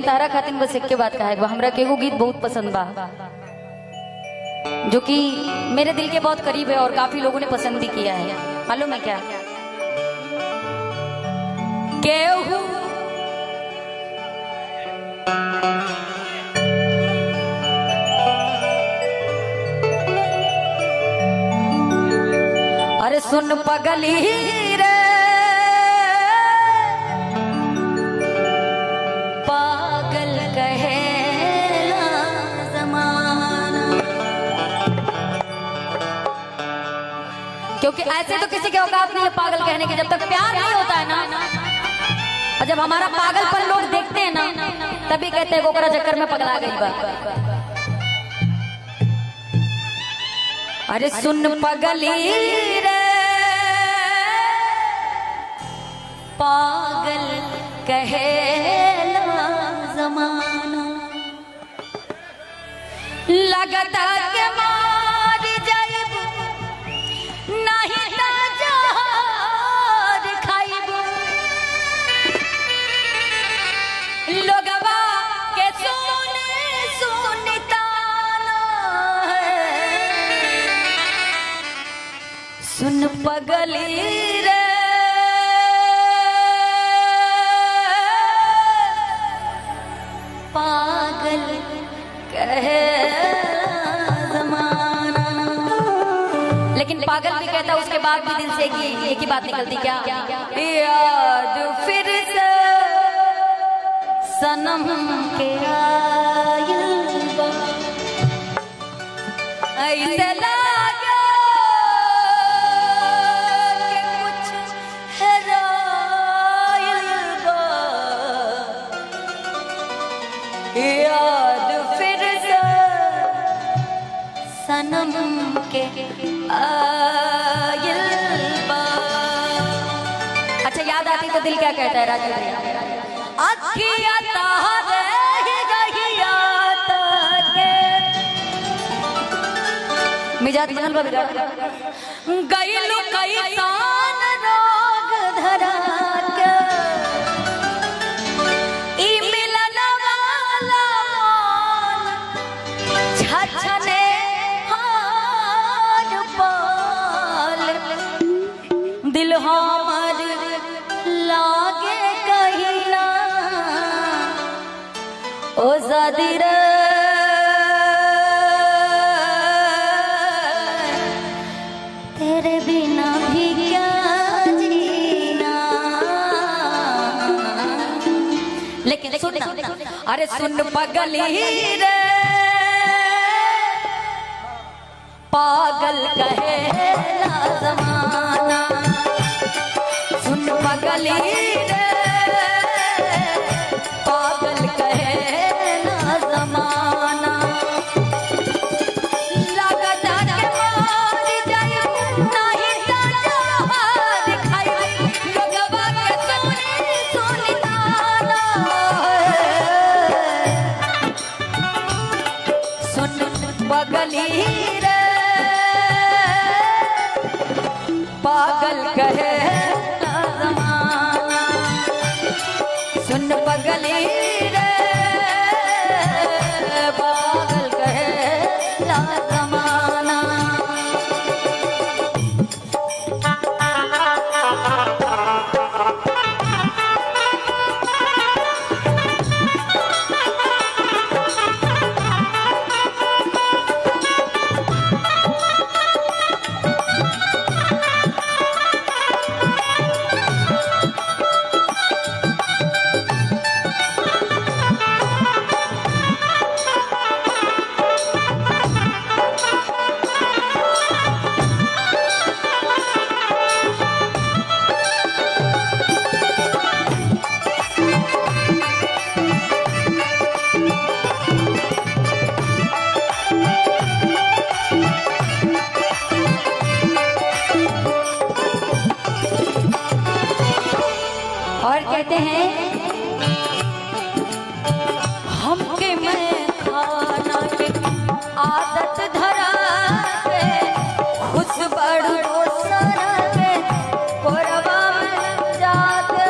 तारा खातिर बस एक के बात कहा है, हमरा के एगो गीत बहुत पसंद बा जो कि मेरे दिल के बहुत करीब है और काफी लोगों ने पसंद भी किया है। मालूम है क्या? केहू अरे सुन पगली रे पागल कहे जमाना, क्योंकि ऐसे तो किसी के औकात नहीं है पागल कहने की, जब तक प्यार नहीं होता है ना। और जब हमारा पागलपन लोग देखते हैं ना तभी कहते हैं गोकरा चक्कर में पगला गई बा। अरे सुन पगली रे पागल कहे जमाना, लगता के मार जाइब नहीं ता जहर खाइब, लोगवा के सुनता सुन पगली रे पागल कहे जमाना। लेकिन पागल भी कहता उसके बाद भी दिल से एक ही बात निकलती, क्या? याद फिर से सनम के आयल बा, ऐसे लागे कि कुछ हेरायल बा, याद फिर से सनम के आयल बा। अच्छा याद आती तो दिल क्या कहता है राजू भैया? अखिया तारे गहिया ताके मिजाज बनल बा बिगाड़ गइलू कैसान रोग धरा के, ई मिलन वाला छछने हार पाल, दिल हमर लागे कहीं ना ओ ज़ादी रे तेरे बिना भी क्या जीना। लेकिन सुनना, अरे सुन पगली रे पागल कहे जमाना, सुन पगली रे पागल कहे जमाना, लगता के मार जाइब नहीं ता जहर खाइब, लोगवा के सुनताना सुन पगली रे पागल कहे जमाना, सुन पगली रे पागल कहे जमाना। और कहते हैं हमके मैं खाना के आदत धरा के खुश बड़ो सरा के कोरबा में जाके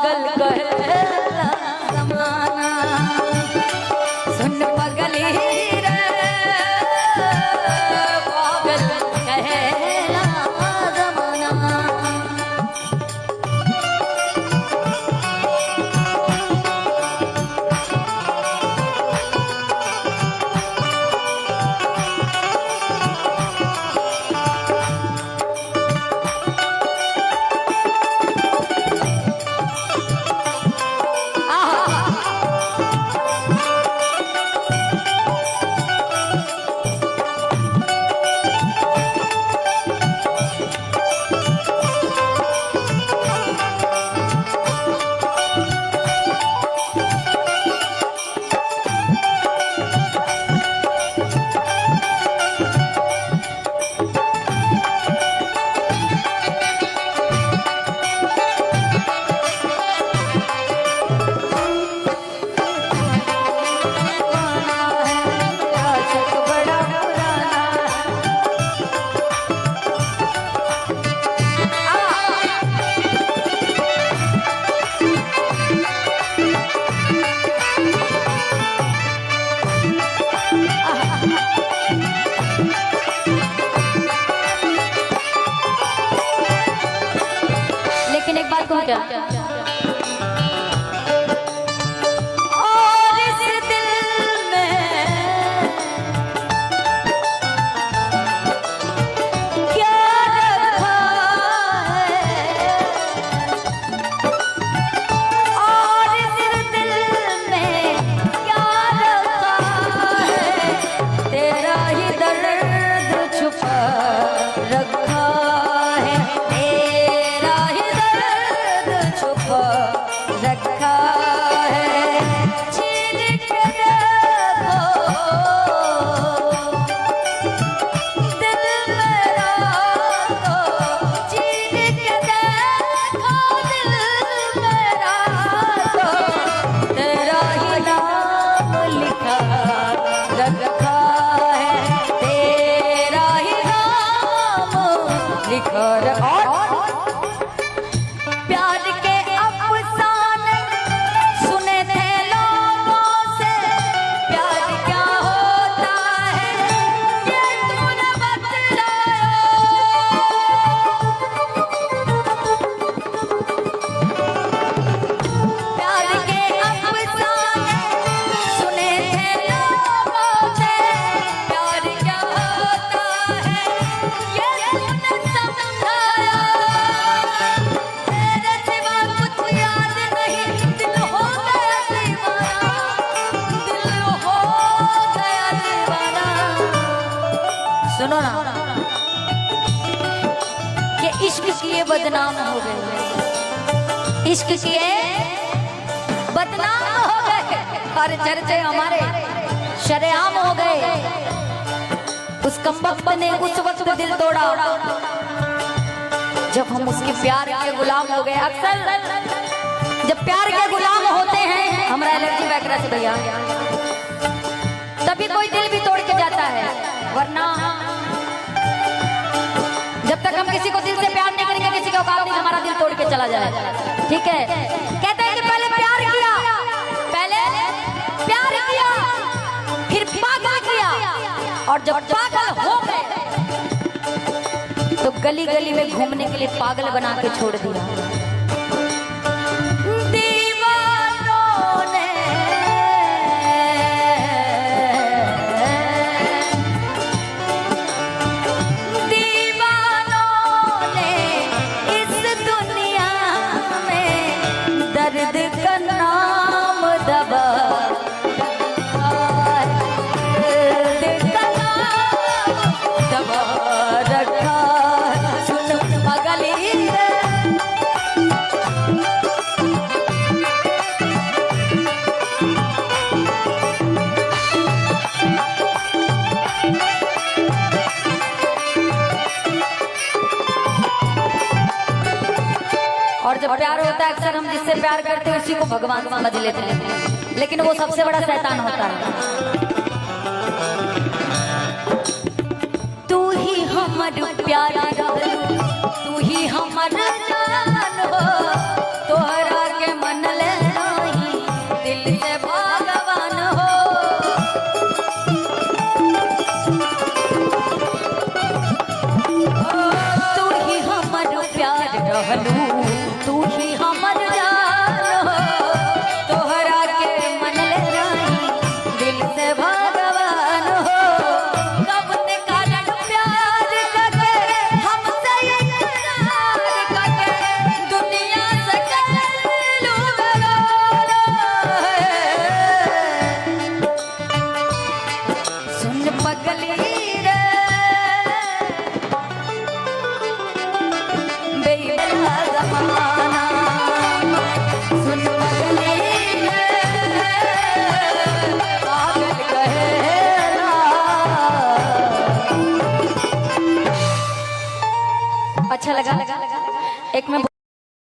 पागल कहेला जमाना, सुन पगली रे पागल कहेला जमाना। लेकिन एक बात कहूं क्या, और इस दिल में क्या रखा है, और इस दिल में क्या रखा है, तेरा ही दर्द छुपा रखा है, तेरा ही दर्द छुपा रखा है, छीन के देखो दिल मेरा तो, छीन के देखो दिल मेरा तो, तेरा ही नाम लिखा रखा है, तेरा ही नाम लिखा रखा। प्यार के अफसाने सुने थे लोगों से, प्यार क्या होता है ये तूने बतलाया, प्यार के अफसाने सुने थे लोगों से, प्यार क्या होता है ये तूने समझाया, तेरे सिवा कुछ याद नहीं, दिल हो गया दीवाना, दिल हो गया दीवाना। सुनो ना, ये इश्क किए बदनाम हो गए, इश्क किए बदनाम हो गए, और चर्चे हमारे शरेआम हो गए। उस कमबख्त ने उस वक्त दिल तोड़ा जब हम उसके प्यार के गुलाम हो गए। अक्सर जब प्यार के गुलाम होते हैं, हमारा एलर्जी वगैरह से भैया, तभी कोई दिल भी तोड़ के जाता है, वरना जब तक हम किसी को दिल से प्यार नहीं करेंगे, किसी का औकात नहीं हमारा दिल तोड़ के चला जाए। ठीक है, कहते हैं कि पहले प्यार किया, पहले प्यार किया, फिर पागल किया, और जब पागल हो गए तो गली गली में घूमने के लिए पागल बना के छोड़ दिया। दीवानों ने इस दुनिया में दर्द का नाम दबा, दर्द का नाम दबा रखा, सुन पगली रे। और जब प्यार होता है, अक्सर हम जिससे प्यार करते हैं उसी को भगवान समझ लेते हैं, लेकिन वो सबसे बड़ा शैतान होता है। तू ही हमर प्यारा रहलू, तू ही हमर जान हो, तोहरा के सुन पगली रे बेला जमाना, सुन पगली रे पागल कहेला। अच्छा लगा एक में